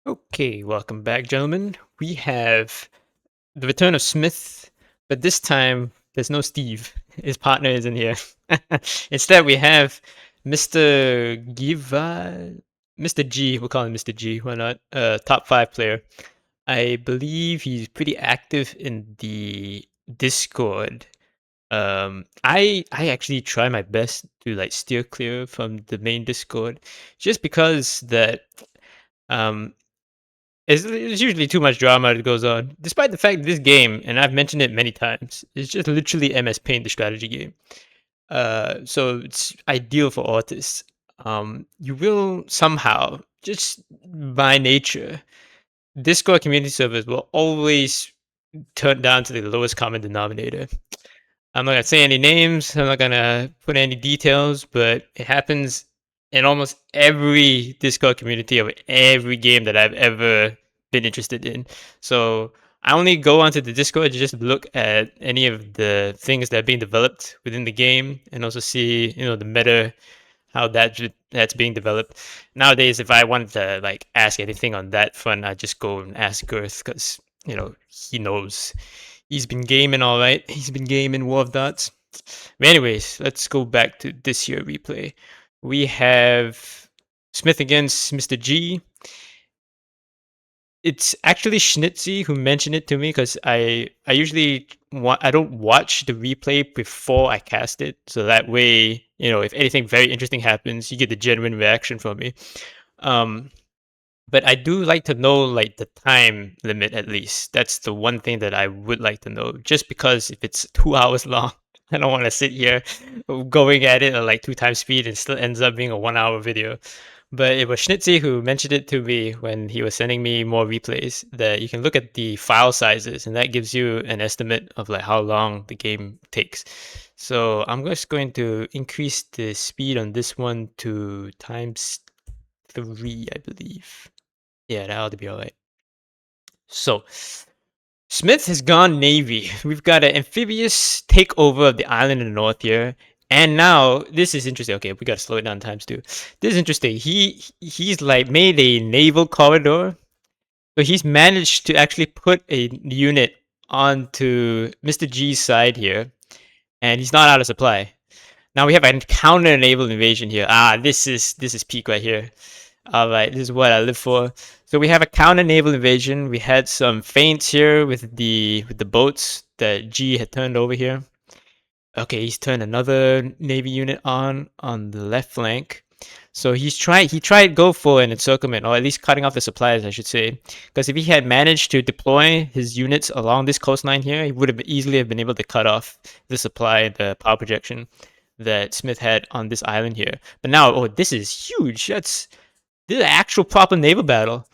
Okay, welcome back, gentlemen. We have the return of Smith, but this time there's no Steve. His partner isn't here. Instead, we have Mr. Mr. G. We'll call him Mr. G. Why not? Top five player. I believe he's pretty active in the Discord. I actually try my best to like steer clear from the main Discord, just because that um there's usually too much drama that goes on, despite the fact that this game, and I've mentioned it many times, is just literally MS Paint, the strategy game. So it's ideal for artists. You will somehow, just by nature, Discord community servers will always turn down to the lowest common denominator. I'm not gonna say any names. I'm not gonna put any details, but it happens in almost every Discord community of every game that I've ever been interested in. So I only go onto the Discord to just look at any of the things that are being developed within the game, and also see, the meta, how that's being developed. Nowadays, if I wanted to like ask anything on that front, I just go and ask Girth because he knows. He's been gaming all right. He's been gaming War of Dots. But anyways, let's go back to this year replay. We have Smith against Mr. G. It's actually Schnitzy who mentioned it to me because I usually I don't watch the replay before I cast it, so that way, if anything very interesting happens, you get the genuine reaction from me. Um, but I do like to know like the time limit at least. That's the one thing that I would like to know. Just because if it's 2 hours long, I don't want to sit here going at it at like two times speed and still ends up being a 1 hour video. But it was Schnitzy who mentioned it to me when he was sending me more replays, that you can look at the file sizes and that gives you an estimate of like how long the game takes. So I'm just going to increase the speed on this one to times 3, I believe. Yeah, that ought to be all right. So Smith has gone Navy. We've got an amphibious takeover of the island in the north here. And now this is interesting. Okay, we gotta slow it down times two. This is interesting. He's like made a naval corridor. So he's managed to actually put a unit onto Mr. G's side here. And he's not out of supply. Now we have a counter naval invasion here. This is peak right here. All right, this is what I live for. So we have a counter naval invasion. We had some feints here with the boats that G had turned over here. Okay, he's turned another navy unit on the left flank. So he tried go for an encirclement, or at least cutting off the supplies, I should say. Because if he had managed to deploy his units along this coastline here, he would have easily have been able to cut off the supply, the power projection that Smith had on this island here. But now, oh, this is huge. This is an actual proper naval battle.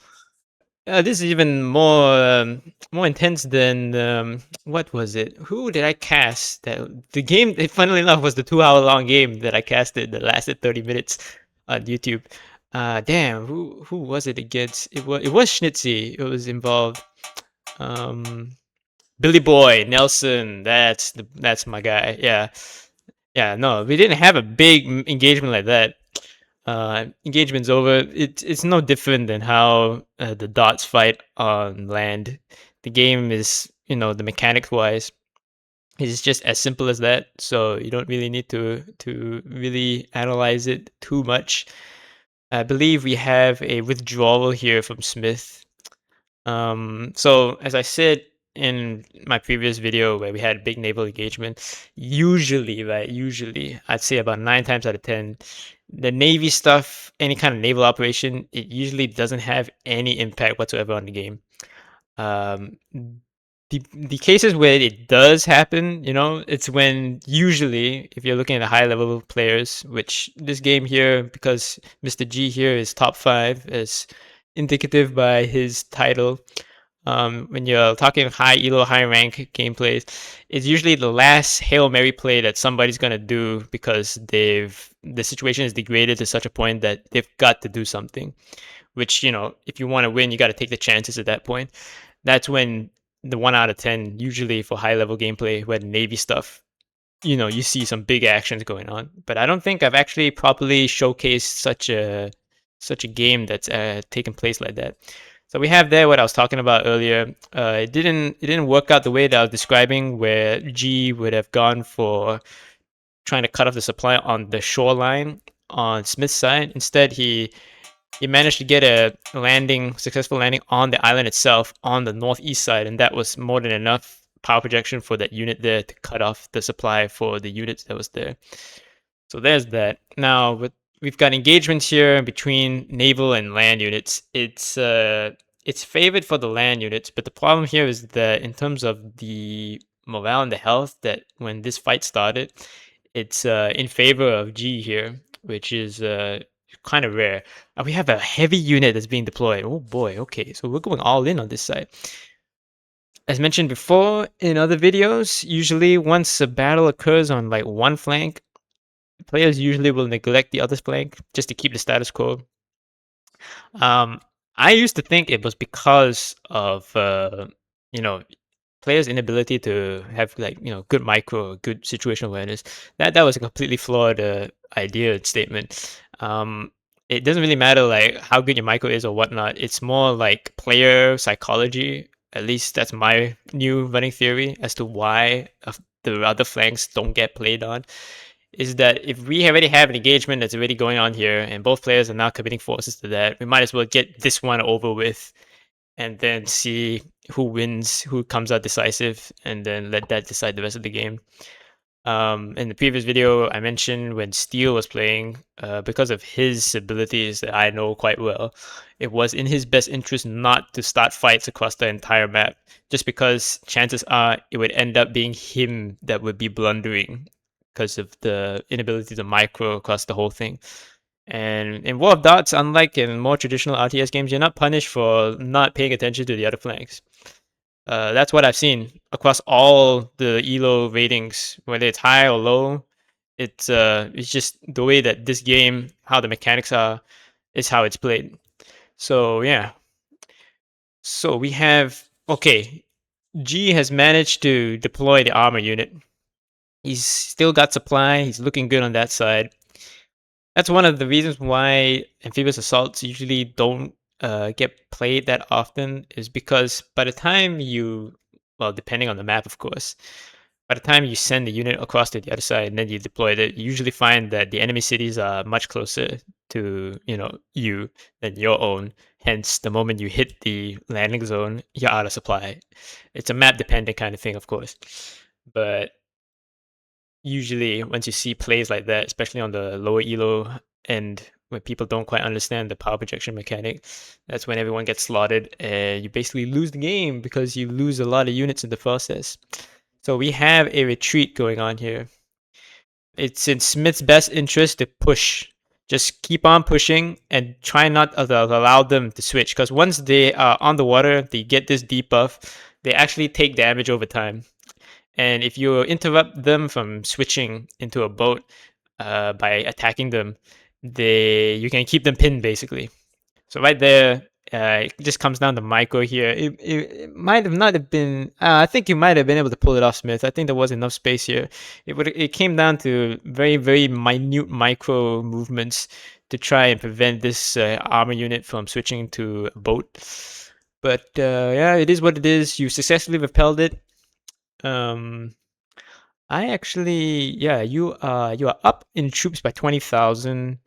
This is even more intense than what was it? Who did I cast? The game, funnily enough, was the 2 hour long game that I casted that lasted 30 minutes on YouTube. Damn, who was it against? It was Schnitzy. It was involved. Um, Billy Boy Nelson. That's my guy. Yeah, yeah. No, we didn't have a big engagement like that. Engagement's over. It's no different than how the dots fight on land. The game is, the mechanics wise, it's just as simple as that. So you don't really need to really analyze it too much. I believe we have a withdrawal here from Smith. So as I said in my previous video where we had big naval engagement, usually, right, I'd say about 9 times out of 10, the Navy stuff, any kind of naval operation, it usually doesn't have any impact whatsoever on the game. Um, the cases where it does happen, it's when usually if you're looking at the high level players, which this game here, because Mr. G here is top 5 as indicative by his title. When you're talking high elo, high rank gameplays, it's usually the last Hail Mary play that somebody's gonna do because the situation is degraded to such a point that they've got to do something. Which, if you want to win, you got to take the chances at that point. That's when the 1 out of 10, usually for high level gameplay, when Navy stuff, you see some big actions going on. But I don't think I've actually properly showcased such a game that's taken place like that. So we have there what I was talking about earlier. It didn't work out the way that I was describing, where G would have gone for trying to cut off the supply on the shoreline on Smith's side. Instead, he managed to get a successful landing on the island itself on the northeast side, and that was more than enough power projection for that unit there to cut off the supply for the units that was there. So there's that. Now, we've got engagements here between naval and land units. It's favored for the land units, but the problem here is that in terms of the morale and the health, that when this fight started, it's in favor of G here, which is kind of rare. And we have a heavy unit that's being deployed. Oh boy, okay, so we're going all in on this side. As mentioned before in other videos, usually once a battle occurs on like one flank, players usually will neglect the other flank just to keep the status quo. I used to think it was because of you know, players' inability to have like good micro, good situational awareness. That was a completely flawed idea and statement. It doesn't really matter like how good your micro is or whatnot. It's more like player psychology. At least that's my new running theory as to why the other flanks don't get played on. Is that if we already have an engagement that's already going on here and both players are now committing forces to that, we might as well get this one over with and then see who wins, who comes out decisive, and then let that decide the rest of the game. In the previous video, I mentioned when Steel was playing, because of his abilities that I know quite well, it was in his best interest not to start fights across the entire map, just because chances are it would end up being him that would be blundering because of the inability to micro across the whole thing. And in War of Dots, unlike in more traditional RTS games, you're not punished for not paying attention to the other flanks. That's what I've seen across all the ELO ratings, whether it's high or low. It's just the way that this game, how the mechanics are, is how it's played. So yeah. So we have okay. G has managed to deploy the armor unit. He's still got supply. He's looking good on that side. That's one of the reasons why amphibious assaults usually don't get played that often, is because by the time you, well, depending on the map, of course, by the time you send the unit across to the other side and then you deploy it, you usually find that the enemy cities are much closer to you than your own. Hence, the moment you hit the landing zone, you're out of supply. It's a map dependent kind of thing, of course, but usually once you see plays like that, especially on the lower elo end, when people don't quite understand the power projection mechanic, that's when everyone gets slaughtered and you basically lose the game because you lose a lot of units in the process. So we have a retreat going on here. It's in Smith's best interest to push. Just keep on pushing and try not to allow them to switch, because once they are on the water, they get this debuff, they actually take damage over time. And if you interrupt them from switching into a boat by attacking them, you can keep them pinned basically. So right there, it just comes down to micro here. It might have not have been. I think you might have been able to pull it off, Smith. I think there was enough space here. It came down to very very minute micro movements to try and prevent this armor unit from switching to a boat. But yeah, it is what it is. You successfully repelled it. Um, I actually, yeah, you are up in troops by 20,000.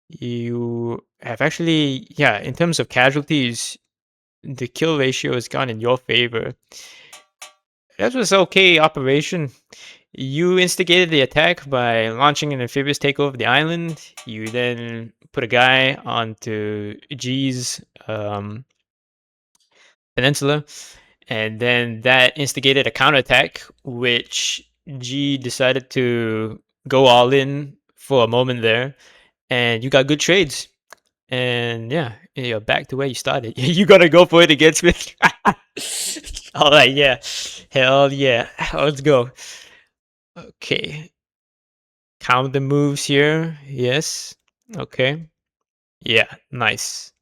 You have actually, yeah, in terms of casualties, the kill ratio has gone in your favor. That was okay operation. You instigated the attack by launching an amphibious takeover of the island. You then put a guy onto G's peninsula, and then that instigated a counterattack, which G decided to go all in for a moment there, and you got good trades. And yeah, you're back to where you started. You gotta go for it against me. All right, yeah, hell yeah, let's go. Okay, count the moves here. Yes, okay, yeah, nice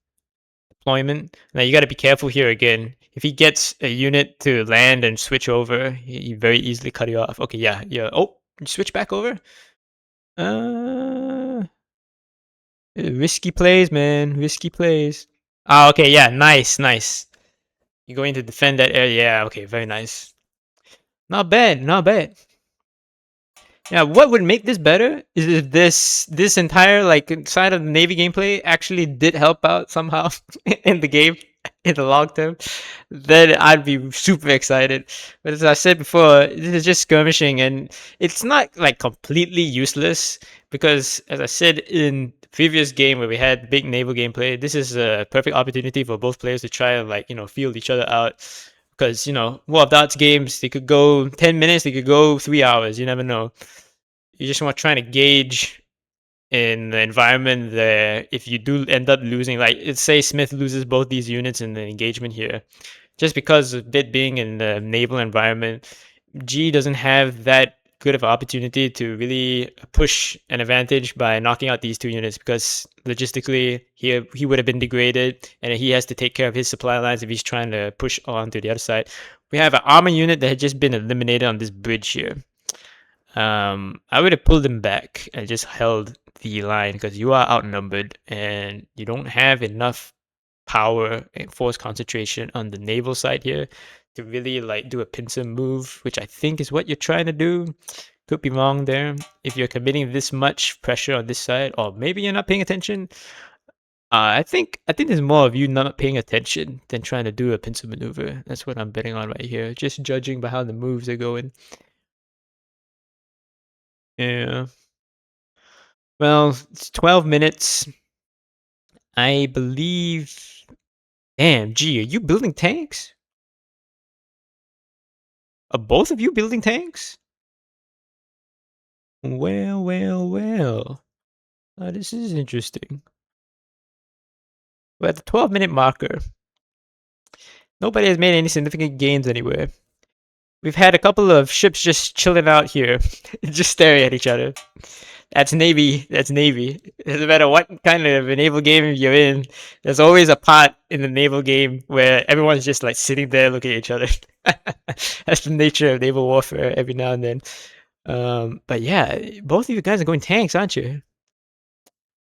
deployment. Now you gotta be careful here again. If he gets a unit to land and switch over, he very easily cut you off. Okay, yeah, yeah. Oh, you switch back over. Uh, risky plays, man. Risky plays. Ah, okay, yeah, nice, nice. You're going to defend that area. Yeah, okay, very nice. Not bad, not bad. Yeah, what would make this better is if this entire like side of the Navy gameplay actually did help out somehow in the game in the long term. Then I'd be super excited. But as I said before, this is just skirmishing, and it's not like completely useless because, as I said in the previous game where we had big naval gameplay, this is a perfect opportunity for both players to try and like feel each other out. Because War of Dots games, they could go 10 minutes, they could go 3 hours. You never know. You just want trying to gauge in the environment there if you do end up losing, like let's say Smith loses both these units in the engagement here, just because of it being in the naval environment, G doesn't have that good of an opportunity to really push an advantage by knocking out these two units because logistically he would have been degraded and he has to take care of his supply lines if he's trying to push on to the other side. We have an armor unit that had just been eliminated on this bridge here. I would have pulled him back and just held the line because you are outnumbered and you don't have enough power and force concentration on the naval side here to really like do a pincer move, which I think is what you're trying to do. Could be wrong there. If you're committing this much pressure on this side, or maybe you're not paying attention. I think there's more of you not paying attention than trying to do a pincer maneuver. That's what I'm betting on right here. Just judging by how the moves are going. Yeah. Well, it's 12 minutes. I believe. Damn, gee, are you building tanks? Are both of you building tanks? Well, well, well. This is interesting. We're at the 12-minute marker. Nobody has made any significant gains anywhere. We've had a couple of ships just chilling out here, just staring at each other. That's Navy. That's Navy. It doesn't matter what kind of a naval game you're in. There's always a part in the naval game where everyone's just like sitting there looking at each other. That's the nature of naval warfare every now and then. But yeah, both of you guys are going tanks, aren't you?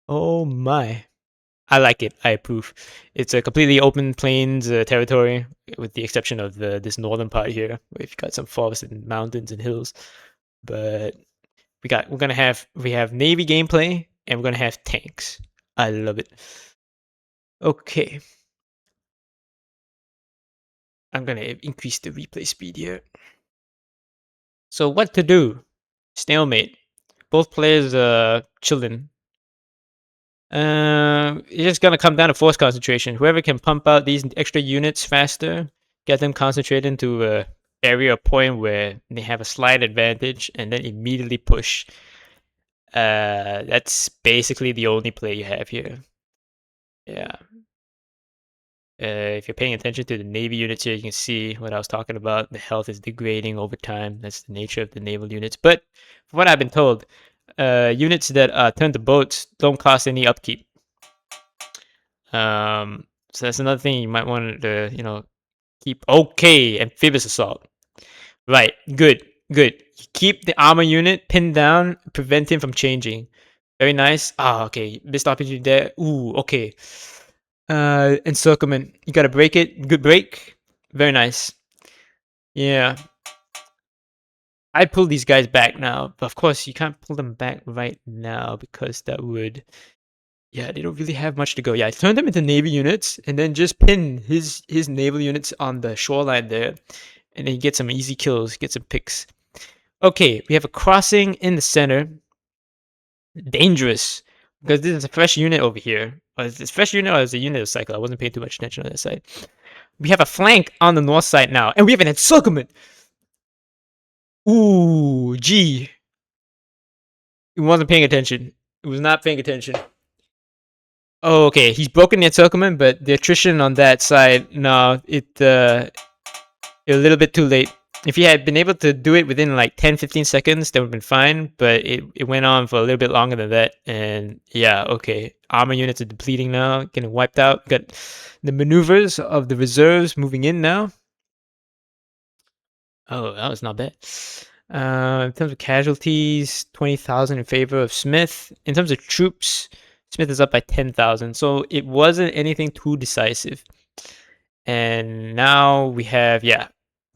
Oh my. I like it. I approve. It's a completely open plains territory, with the exception of this northern part here, where you've got some forests and mountains and hills. But we have navy gameplay and we're gonna have tanks. I love it. Okay, I'm gonna increase the replay speed here. So what to do? Stalemate. Both players chilling. It's just gonna come down to force concentration. Whoever can pump out these extra units faster, get them concentrated into a area or point where they have a slight advantage, and then immediately push. That's basically the only play you have here. Yeah. If you're paying attention to the Navy units here, you can see what I was talking about. The health is degrading over time. That's the nature of the naval units. But from what I've been told, units that turn to boats don't cost any upkeep. So that's another thing you might want to, keep. Okay, amphibious assault. Right, good, good. Keep the armor unit pinned down, prevent him from changing. Very nice. Ah, okay. Missed opportunity there. Ooh, okay. Encirclement. You gotta break it. Good break. Very nice. Yeah. I pull these guys back now, but of course you can't pull them back right now because that would, yeah, they don't really have much to go. Yeah, I turn them into navy units and then just pin his naval units on the shoreline there, and then you get some easy kills, get some picks. Okay, we have a crossing in the center. Dangerous because this is a fresh unit over here. Is this fresh unit or is it a unit of cycle? I wasn't paying too much attention on that side. We have a flank on the north side now, and we have an encirclement. Ooh, gee. He wasn't paying attention. He was not paying attention. Oh, okay. He's broken the encirclement, but the attrition on that side, no, it a little bit too late. If he had been able to do it within like 10-15 seconds, that would have been fine, but it went on for a little bit longer than that. And yeah, okay. Armor units are depleting now, getting wiped out. Got the maneuvers of the reserves moving in now. Oh, that was not bad. In terms of casualties, 20,000 in favor of Smith. In terms of troops, Smith is up by 10,000. So it wasn't anything too decisive. And now we have, yeah.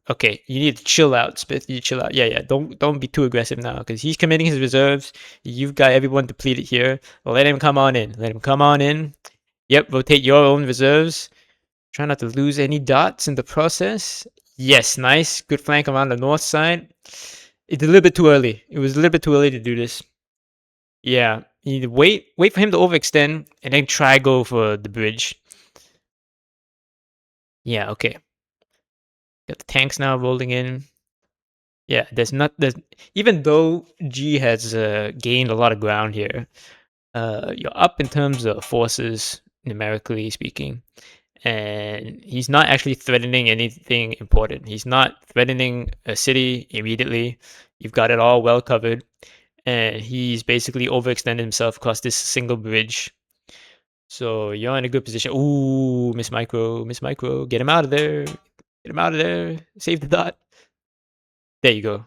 Okay, you need to chill out, Smith. You chill out. Yeah. Don't be too aggressive now, because he's committing his reserves. You've got everyone depleted here. Let him come on in. Let him come on in. Yep, rotate your own reserves. Try not to lose any dots in the process. Yes, nice. Good flank around the north side. It's a little bit too early. It was a little bit too early to do this. Yeah, you need to wait for him to overextend, and then try go for the bridge. Yeah, okay. Got the tanks now rolling in. Yeah, there's even though G has gained a lot of ground here, you're up in terms of forces, numerically speaking, and he's not actually threatening anything important. He's not threatening a city immediately. You've got it all well covered, and he's basically overextended himself across this single bridge. So you're in a good position. Ooh, Miss Micro, get him out of there. Get him out of there. Save the dot. There you go.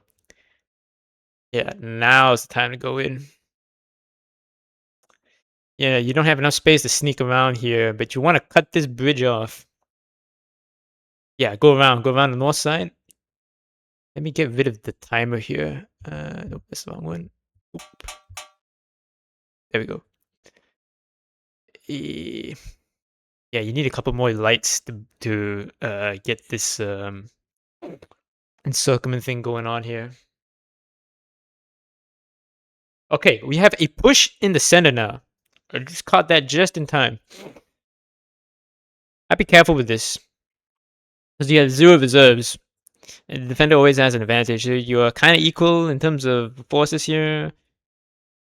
Yeah, now's the time to go in. Yeah, you don't have enough space to sneak around here, but you want to cut this bridge off. Yeah, go around the north side. Let me get rid of the timer here. Nope, that's the wrong one. Oop. There we go. Yeah, you need a couple more lights to get this encirclement thing going on here. Okay, we have a push in the center now. I just caught that just in time. I'd be careful with this, because you have 0 reserves. And the defender always has an advantage. You're kind of equal in terms of forces here.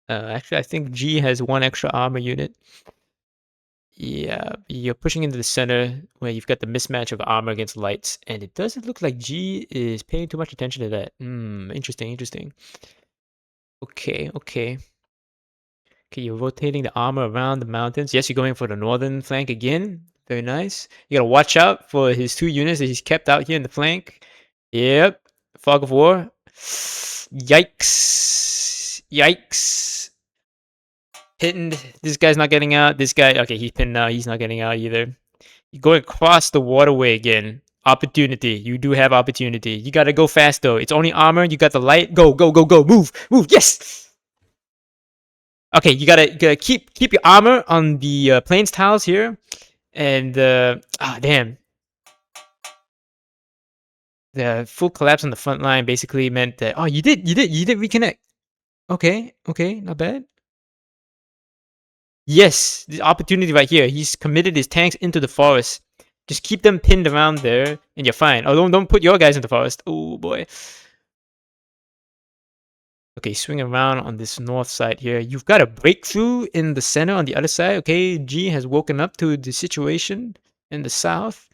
Actually, I think G has 1 extra armor unit. Yeah, you're pushing into the center where you've got the mismatch of armor against lights, and it doesn't look like G is paying too much attention to that. Interesting. Okay, you're rotating the armor around the mountains. Yes, you're going for the northern flank again. Very nice. You gotta watch out for his 2 units that he's kept out here in the flank. Yep. Fog of War. Yikes. Pinned. This guy's not getting out. This guy, okay, he's pinned now. He's not getting out either. You're going across the waterway again. Opportunity. You do have opportunity. You gotta go fast though. It's only armor. You got the light. Go. Move. Yes. Okay, you gotta keep your armor on the plains tiles here, and damn, the full collapse on the front line basically meant that you did reconnect. Okay, not bad. Yes, the opportunity right here. He's committed his tanks into the forest. Just keep them pinned around there, and you're fine. Oh, don't put your guys in the forest. Oh boy. Okay, swing around on this north side here. You've got a breakthrough in the center on the other side. Okay, G has woken up to the situation in the south.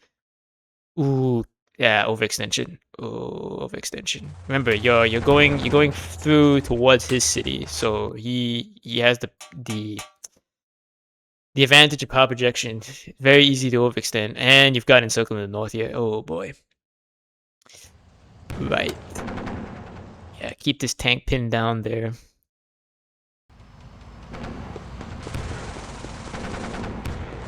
Ooh, yeah, overextension. Oh, overextension. Remember, you're going through towards his city, so he has the advantage of power projection. Very easy to overextend, and you've got encirclement in the north here. Oh boy. Right. Yeah, keep this tank pinned down there.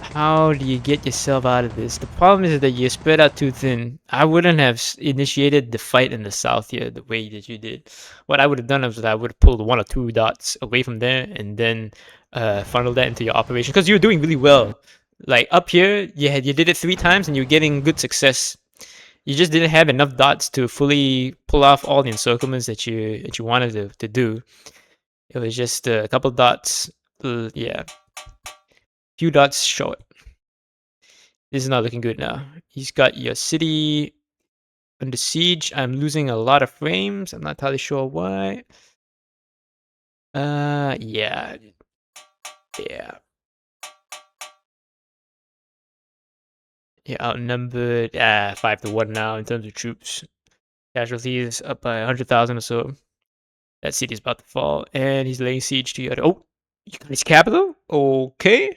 How do you get yourself out of this? The problem is that you're spread out too thin. I wouldn't have initiated the fight in the south here the way that you did. What I would have done is that I would have pulled 1 or 2 dots away from there and then funneled that into your operation, because you were doing really well. Like up here, you did it 3 times and you're getting good success. You just didn't have enough dots to fully pull off all the encirclements that you wanted to do. It was just a couple dots. Yeah, few dots short. This is not looking good now. He's got your city under siege. I'm losing a lot of frames. I'm not entirely sure why. Yeah. You're outnumbered 5-1 now in terms of troops. Casualties up by 100,000 or so. That city is about to fall, and he's laying siege to your. Oh, you got his capital? Okay.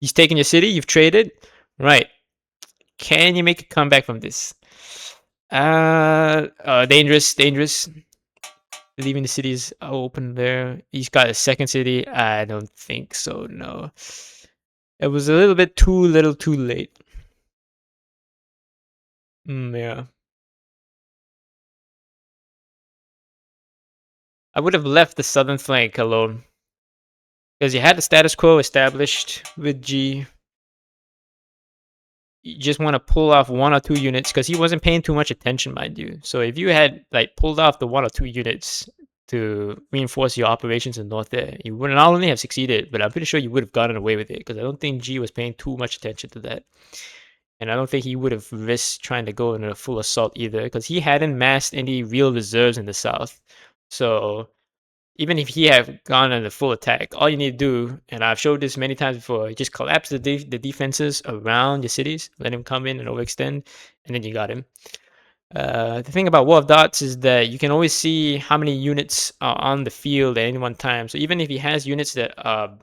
He's taking your city. You've traded. Right. Can you make a comeback from this? Dangerous. Leaving the cities open there. He's got a second city. I don't think so. No, it was a little bit too little, too late. Yeah, I would have left the southern flank alone because you had the status quo established with G. You just want to pull off 1 or 2 units because he wasn't paying too much attention, mind you. So if you had like pulled off the 1 or 2 units to reinforce your operations in north there, you would not only have succeeded, but I'm pretty sure you would have gotten away with it because I don't think G was paying too much attention to that. And I don't think he would have risked trying to go in a full assault either because he hadn't massed any real reserves in the south. So even if he had gone on a full attack, all you need to do, and I've showed this many times before, just collapse the defenses around your cities, let him come in and overextend, and then you got him. The thing about War of Dots is that you can always see how many units are on the field at any one time. So even if he has units that are,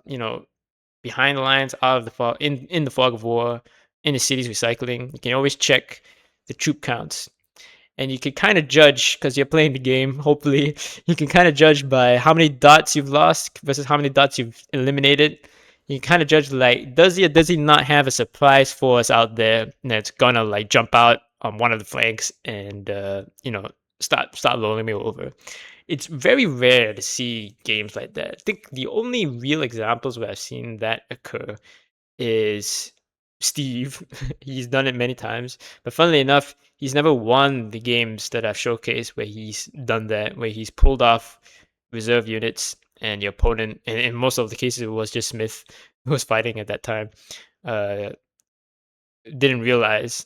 behind the lines, out of the fog, in the fog of war, in the cities recycling, you can always check the troop counts and you can kind of judge because you're playing the game. Hopefully, you can kind of judge by how many dots you've lost versus how many dots you've eliminated. You can kind of judge like does he or does he not have a surprise force out there that's gonna like jump out on one of the flanks and start rolling me over. It's very rare to see games like that. I think the only real examples where I've seen that occur is Steve. He's done it many times, but funnily enough, he's never won the games that I've showcased where he's done that, where he's pulled off reserve units and your opponent, and in most of the cases, it was just Smith who was fighting at that time, uh, didn't realize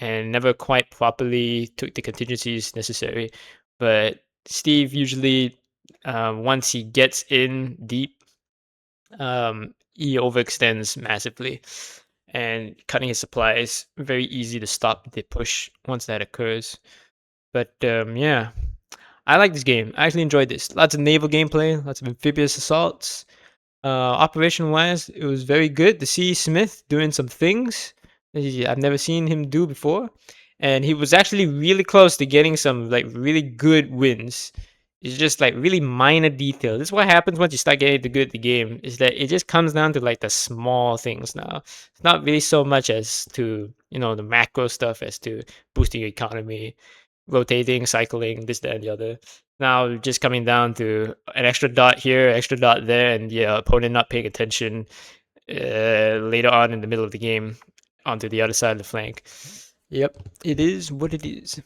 and never quite properly took the contingencies necessary. But Steve usually, once he gets in deep, he overextends massively, and cutting his supplies very easy to stop the push once that occurs. But yeah, I like this game. I actually enjoyed this. Lots of naval gameplay, lots of amphibious assaults. Operation wise, it was very good to see Smith doing some things I've never seen him do before, and he was actually really close to getting some like really good wins. It's just like really minor detail. This is what happens once you start getting the good at the game. Is that it just comes down to like the small things now. It's not really so much as to the macro stuff as to boosting your economy, rotating, cycling, this, that, and the other. Now just coming down to an extra dot here, extra dot there, and yeah, opponent not paying attention later on in the middle of the game onto the other side of the flank. Yep, it is what it is.